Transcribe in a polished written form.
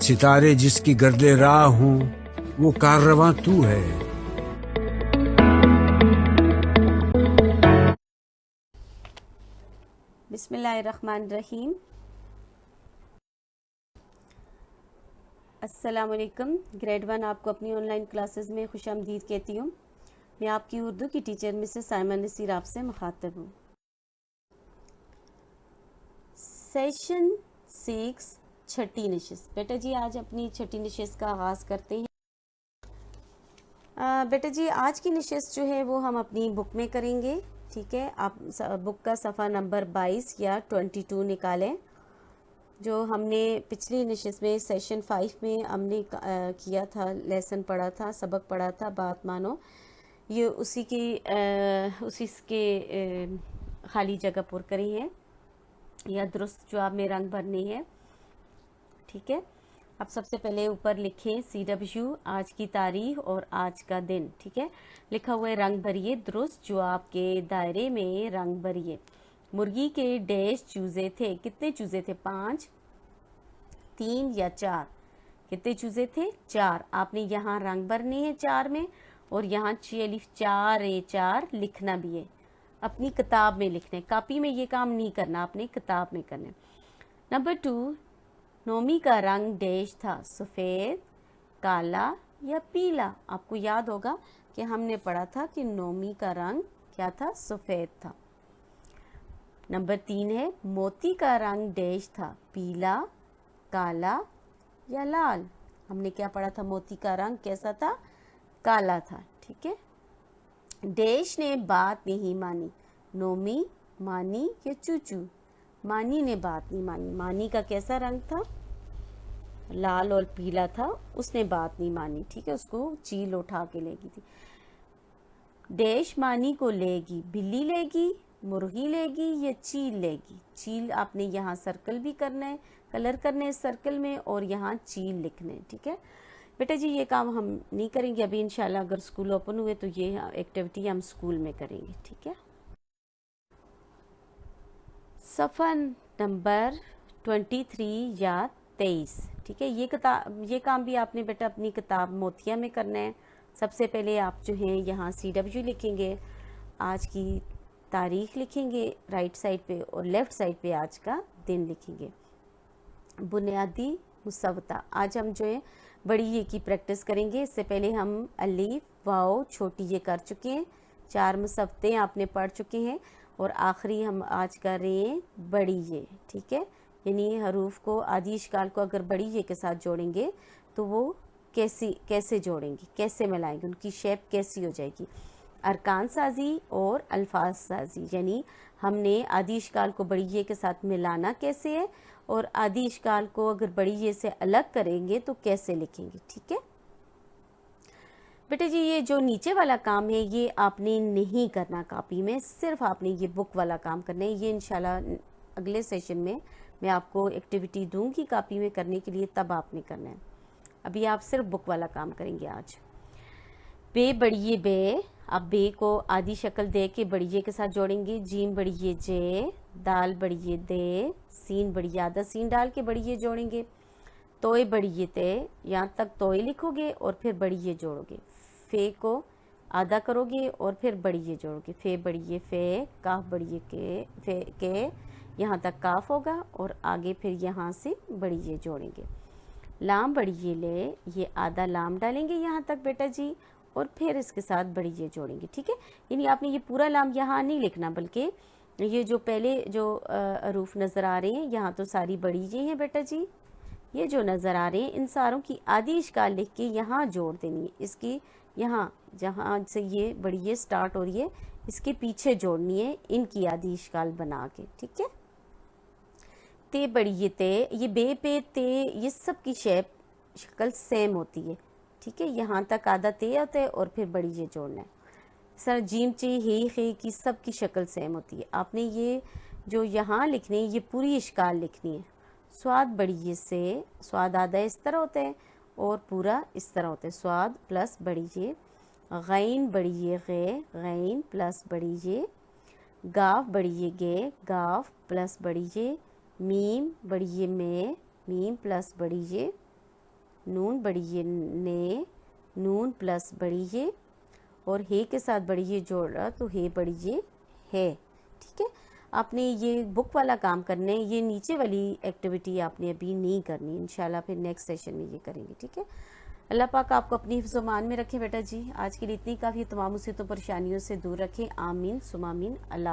सितारे जिसकी गर्दे राह हूँ, वो काररवां तू है। बिस्मिल्लाहिर्रहमानिर्रहीम। अस्सलाम वालेकुम। ग्रेड 1 आपको अपनी ऑनलाइन क्लासेस में खुशामदीद कहती हूँ। मैं आपकी उर्दू की टीचर मिसेस साइमा नसीर आपसे मुखातब हूँ। सेशन 6 छठी नशिस्त। बेटा जी आज अपनी छठी नशिस्त का आगाज़ करते हैं। बेटा जी आज की नशिस्त जो है वो हम अपनी बुक में करेंगे। ठीक है, आप बुक का सफ़ा नंबर 22 या 22 निकालें। जो हमने पिछली नशिस्त में सेशन 5 में हमने किया था, लेसन पढ़ा था, सबक पढ़ा था, बात मानो, ये उसी के खाली जगह पुर करी है या दुरुस्त जवाब में रंग भरने हैं। ठीक है, अब सबसे पहले ऊपर लिखें CW आज की तारीख और आज का दिन। ठीक है, लिखा हुआ है रंग भरिए, दुरुस्त जवाब के दायरे में रंग भरिए। मुर्गी के डैश चूजे थे। कितने चूजे थे? 5, 3 या 4? कितने चूजे थे? 4। आपने यहाँ रंग भरने हैं 4 में, और यहाँ 4 लिखना भी है। अपनी किताब में लिखने, कॉपी में ये काम नहीं करना, आपने किताब में करना। नंबर 2, नोमी का रंग डैश था, सफ़ेद, काला या पीला। आपको याद होगा कि हमने पढ़ा था कि नोमी का रंग क्या था? सफ़ेद था। नंबर 3 है मोती का रंग डैश था, पीला, काला या लाल। हमने क्या पढ़ा था? मोती का रंग कैसा था? काला था। ठीक है, डैश ने बात नहीं मानी, नोमी, मानी या चूचू। मानी ने बात नहीं मानी। मानी का कैसा रंग था? लाल और पीला था। उसने बात नहीं मानी। ठीक है, उसको चील उठा के लेगी थी। डैश मानी को लेगी, बिल्ली लेगी, मुर्गी लेगी या चील लेगी। चील आपने यहाँ सर्कल भी करना है, कलर करने हैं सर्कल में, और यहाँ चील लिखने हैं। ठीक है बेटा जी, ये काम हम नहीं करेंगे अभी, इंशाल्लाह अगर स्कूल ओपन हुए तो ये एक्टिविटी हम स्कूल में करेंगे। ठीक है, सफ़ा नंबर 23 या 23। ठीक है, ये काम भी आपने बेटा अपनी किताब मोतिया में करना है। सबसे पहले आप जो हैं यहाँ CW लिखेंगे, आज की तारीख लिखेंगे राइट साइड पे, और लेफ़्ट साइड पे आज का दिन लिखेंगे। बुनियादी मुसव्वता, आज हम जो है बड़ी ये की प्रैक्टिस करेंगे। इससे पहले हम अलीफ, वाओ, छोटी ये कर चुके हैं, 4 मुसव्वते आपने पढ़ चुके हैं, और आखिरी हम आज कर रहे हैं बड़ी ये। ठीक है, यानी हरूफ को आदि इश्काल को अगर बड़ी ये के साथ जोड़ेंगे तो वो कैसे जोड़ेंगे, कैसे मिलाएंगे, उनकी शेप कैसी हो जाएगी। अरकान साजी और अल्फाज साजी, यानी हमने आदि इश्काल को बड़ी ये के साथ मिलाना कैसे है, और आदि इश्काल को अगर बड़ी ये से अलग करेंगे तो कैसे लिखेंगे। ठीक है बेटा जी, ये जो नीचे वाला काम है ये आपने नहीं करना कॉपी में, सिर्फ आपने ये बुक वाला काम करना है। ये इंशाल्लाह अगले सेशन में मैं आपको एक्टिविटी दूंगी कॉपी में करने के लिए, तब आपने करना है। अभी आप सिर्फ बुक वाला काम करेंगे आज। बे बड़िए बे, आप बे को आदि शक्ल दे के बड़िए के साथ जोड़ेंगे। जीम बड़िए जे, दाल बड़िए दे, सीन बड़िए आधा सीन डाल के बड़िए जोड़ेंगे। तोय बड़िए ते, यहाँ तक तोय लिखोगे और फिर बड़िए जोड़ोगे। फे को आधा करोगे और फिर बड़िए जोड़ोगे। फे बड़िए फे, काफ बड़िए के यहाँ तक काफ होगा, और आगे फिर यहाँ से बड़िए जोड़ेंगे। लाम बड़िए ले, ये आधा लाम डालेंगे यहाँ तक बेटा जी, और फिर इसके साथ बड़िए जोड़ेंगे। ठीक है, यानी आपने ये पूरा लाम यहाँ नहीं लिखना, बल्कि ये जो पहले जो हरूफ नज़र आ रहे हैं यहाँ तो सारी बड़िए हैं बेटा जी। ये जो नज़र आ रहे हैं इन सारों की आदि इश्काल लिख के यहाँ जोड़ देनी है। इसकी यहाँ जहाँ से ये बड़िए स्टार्ट हो रही है इसके पीछे जोड़नी है, इनकी आदि इश्काल बना के। ठीक है, ते बड़िए ते, ये बे पे ते, ये सब की शक्ल सेम होती है। ठीक है, यहाँ तक आधा ते होता है और फिर बड़िए जोड़ना है। सर जीम चे हे खे की सब की शक्ल सेम होती है। आपने ये जो यहाँ लिखनी है ये पूरी इश्काल लिखनी है। स्वाद बड़िए से, स्वाद आधा इस तरह होता है और पूरा इस तरह होता है, स्वाद प्लस बड़िए। गैन बड़िए गे, गैन प्लस बड़िए। गाफ बड़िए गे, गाफ प्लस बड़िए। मीम बड़िए में, मीम प्लस बड़िए। नून बड़ी ये ने, नून प्लस बड़ी ये, और हे के साथ बड़ी ये जोड़ा तो हे बड़ी ये है। ठीक है, आपने ये बुक वाला काम करना है, ये नीचे वाली एक्टिविटी आपने अभी नहीं करनी, इंशाल्लाह फिर नेक्स्ट सेशन में ये करेंगे। ठीक है, अल्लाह पाक आपको अपनी हिफ्ज़ मान में रखे बेटा जी। आज के लिए इतनी काफ़ी, तमाम मुसीबतों परेशानियों से दूर रखें। आमीन सुमामीन। अल्लाह